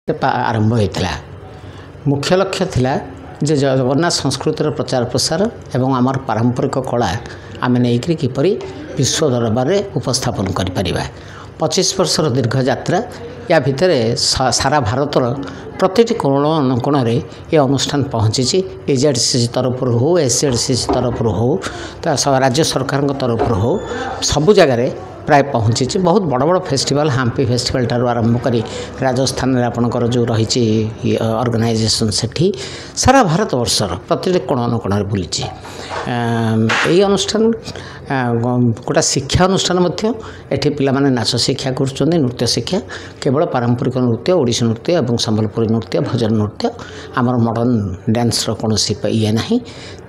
आरंभ होता मुख्य लक्ष्य थिला जे जगन्नाथ संस्कृतिर प्रचार प्रसार एवं आमर पारंपरिक कला आम नहीं किपरि विश्व दरबार में उपस्थापन करें 25 वर्षर दीर्घ यात्रा या भितर सारा भारतर प्रति कोण अनुकोण में ये अनुष्ठान पहुँची एजेडसीसी तरफ हो एसजेडसीसी तरफ हो राज्य सरकार तरफ हो सबु जगार प्राय पहुँची बहुत बड़ बड़ फेस्टिवल हाम्पी फेस्टिवल ठार आरंभ करी राजस्थान में आपणकर जो रही ऑर्गेनाइजेशन सेठी सारा भारत वर्षर प्रति कोण अनुकोण में बुली यही अनुष्ठान गोटा शिक्षा अनुष्ठान एठी पिला माने नाच शिक्षा कर नृत्य शिक्षा केवल पारंपरिक नृत्य ओडिसी नृत्य और संबलपुरी नृत्य भजन नृत्य आमर मॉडर्न डांस कौन ये ना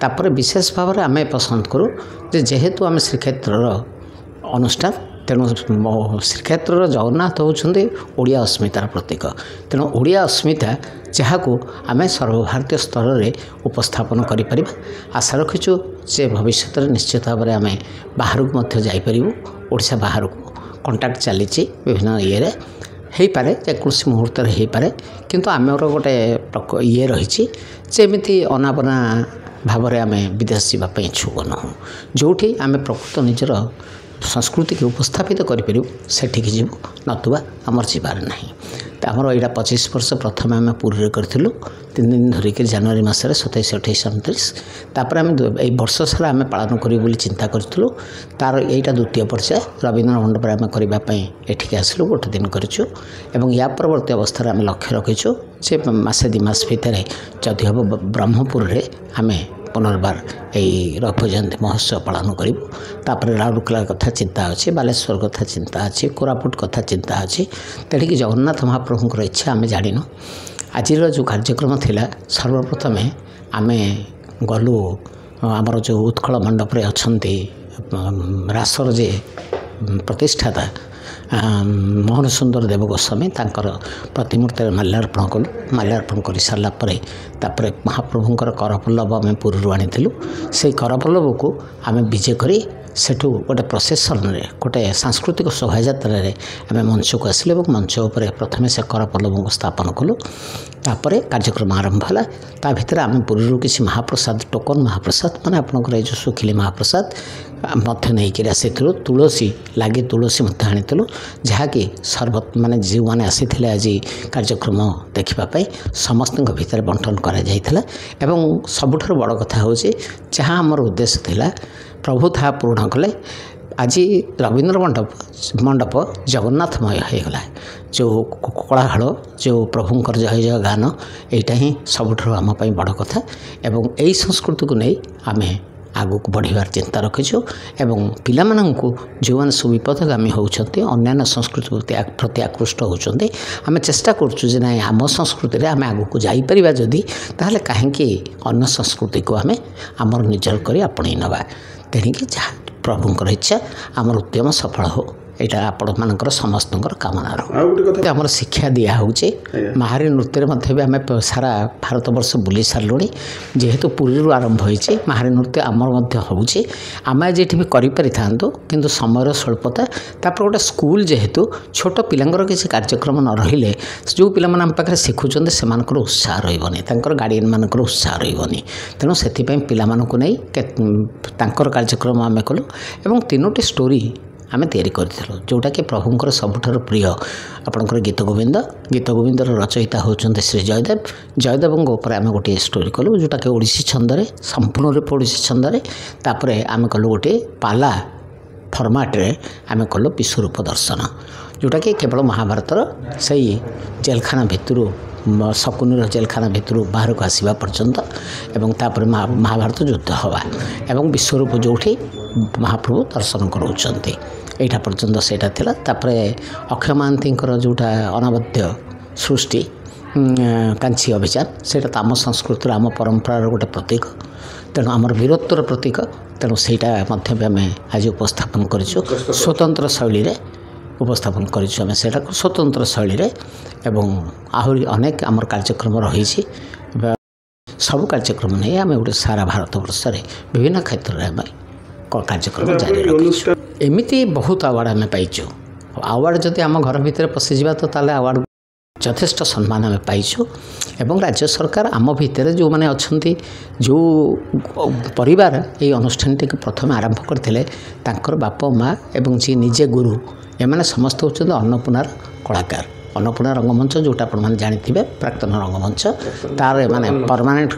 तापर विशेष भाव में आम पसंद करूँ जेहेतु आम श्रीक्षेत्र अनुष्ठान तेणु श्रीक्षेत्र जगन्नाथ होउछन्ते ओडिया अस्मितार प्रतीक तेणु ओडिया अस्मिता जहाँ को आम सर्वभारतीय स्तर में उपस्थापन करें आशा रखीचु जे भविष्य निश्चित भाव में आम बाहर को जापरू ओडिशा बाहर को कंटाक्ट चली विभिन्न ये हो पारे जेकोसी मुहूर्त हो पारे किंतु आमर गोटे ये रही जेमती अनाबना भाव में आम विदेश जावाई इच्छुक नहूँ जो आम प्रकृत निजर संस्कृति की उपस्थापित करूँ सेठिकी जीवु नतुबा आमर जीवार ना तो आमर यहाँ 25 वर्ष प्रथम आम पुरी करूँ 3 दिन धरिक जनवरी मसरे 27, 28, 29 तापर आम वर्ष सारा आम पालन करूँ चिंता करूँ तार यहीटा द्वितीय पर्याय रवीन्द्र मंडप आम करने एठिक आसलु गोटे दिन करूँ या परवर्ती अवस्था आम लक्ष्य रखीचु जे मसे 2 मास भितर जदि हम ब्रह्मपुर में आम पुनर्बार यही रौप्य जयंती महोत्सव पालन करूँ तापर राउरकेला कथा चिंता अच्छे बालेश्वर कथा चिंता अच्छे कोरापुट कथा चिंता अच्छे तेणिक जगन्नाथ महाप्रभुंर इच्छा आम जाणु आज जो कार्यक्रम थिला सर्वप्रथमे आम गलु आमर जो उत्कल मंडप अच्छे रासर जे प्रतिष्ठाता मोहन सुंदर देव गोस्वामी तांकर प्रतिमूर्ति माल्यार्पण कलु माल्यार्पण कर सारापर तापर महाप्रभुंर करपल्लव आम पुरी आनी से करपल्लव को आम विजे करी सेठू गोटे प्रोसेसन रे गोटे सांस्कृतिक शोभायात्रा आम मंच को आसिले मंच उपर प्रथम से करपल्लव को स्थापन कलु तापर कार्यक्रम आरंभ है ता भितर आम पुरी किसी महाप्रसाद टोकन महाप्रसाद माने आपनकर जो सुखिली महाप्रसाद मध्य नहीं आसी तुलसी लगे तुलसी मत आनी जहाँकि सर्वत माने जो मैंने आसी आज कार्यक्रम देखापी समस्त भितर बंटन कर सबुठ बड़ कथा हूँ जहाँ आमर उद्देश्य थिला प्रभु था पूर्ण कले आज रवीन्द्र मंडप जगन्नाथमय होगला जो कोलाहल जो प्रभुंर जय जय गान यहाँ ही सबुठ आम बड़ कथा एवं यही संस्कृति को नहीं आम आगू को बढ़ार चिंता रखीचु एवं पिला जो मैंने सुविपथगामी होती अन्य संस्कृति प्रति आकृष्ट होती आम चेष्टा करुँ ना आम संस्कृति आम आगू को जापर जदि ताहले कहीं अन्य संस्कृति को आम आमर निजर कर आपणई नवा तेणिकी जहाँ प्रभुंर इच्छा आमर उद्यम सफल हो यहाँ आपण मानकर समस्त कामना आमर शिक्षा दिया होचे महारी नृत्य भी आम सारा भारत वर्ष बुली सारूँ जेहेतु पुरी आरंभ होती महारी नृत्य आमर होचे आम आज ये भी करें किंतु समय स्वल्पता तापर गोटे स्कूल जेहेतु छोट पिलांकर किसी कार्यक्रम न रहिले जो पिला आम पाखे शिखुंट से उत्साह रही गार्डियन मान उत्साह रही तेणु से पिलाମାନଙ୍କୁ नहीं कार्यक्रम आम कलु एवं 3टी स्टोरी आम तैयारी करूँ जोटा कि प्रभुंर सबुठार प्रिय आपणकर गीत गोविंदर रचयिता होती श्री जयदेव उपर आम गोटे स्टोरी कलु जोटा कि ओडिसी छंदरे संपूर्ण रूप ओडिसी छंदरे तापर आम कलु गोटे पाला फर्माट्रे आम कलु विश्वरूप दर्शन जोटा कि केवल महाभारतर से जेलखाना भितर शकुनीर जेलखाना भितर बाहर को आसवा पर्यंत एवं तापर महाभारत युद्ध हवा एवं विश्वरूप जोठी महाप्रभु दर्शन कराउछन्ते एटा पर्यंत सेटा थिला तापर अक्षय महांतींकर जोटा अनवद्य सृष्टि कांची अभियान सेटा तो आम संस्कृति आम परंपरार गोटे प्रतीक तेणु आमर वीरत्वर प्रतीक तेणु सेटा आम आज उपस्थापन करिछु स्वतंत्र शैली रे उपस्थापन करिछु आम सेटा स्वतंत्र शैली रे एवं आहरी अनेक आमर कार्यक्रम रही सब कार्यक्रम नहीं आम गोटे सारा भारत वर्ष विभिन्न क्षेत्र में आम कार्यक्रम जारी रखीचु एमती बहुत अवार्ड आम पाइचु अवार्ड जदि आम घर भितर पशिजा तो ताले अवार्ड ଯଥେଷ୍ଟ ସମ୍ମାନ ଆମେ ପାଇଛୁ ଏବଂ ରାଜ୍ୟ ସରକାର ଆମ ଭିତରେ ଯେଉଁମାନେ ଅଛନ୍ତି ଯେଉଁ ପରିବାର ଏହି ଅନୁଷ୍ଠାନଟିକୁ ପ୍ରଥମେ ଆରମ୍ଭ କରିଥିଲେ ତାଙ୍କର ବାପା ମା ଏବଂ ଯିଏ ନିଜେ ଗୁରୁ ଏମାନେ ସମସ୍ତେ ହେଉଛନ୍ତି ଅନ୍ନପୂର୍ଣ୍ଣାର କଳାକାର। ଅନ୍ନପୂର୍ଣ୍ଣା ରଙ୍ଗମଞ୍ଚ ଯେଉଁଟା ଆପଣମାନେ ଜାଣିଥିବେ ପ୍ରାକ୍ତନ ରଙ୍ଗମଞ୍ଚ ତାର ଏମାନେ ପରମାନେଣ୍ଟ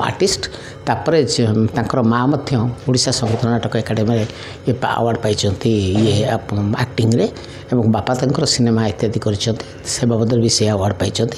ଆର୍ଟିଷ୍ଟ। ତାପରେ ତାଙ୍କର ମା ମଧ୍ୟ ଓଡ଼ିଶା ସଙ୍ଗୀତ ନାଟକ ଏକାଡେମୀରେ ଆୱାର୍ଡ଼ ପାଇଛନ୍ତି ଆକ୍ଟିଂରେ ଏବଂ ବାପା ତାଙ୍କର ସିନେମା ଇତ୍ୟାଦି କରିଛନ୍ତି ସେ ବାବଦରେ ବି ସେ ଆୱାର୍ଡ଼ ପାଇଛନ୍ତି।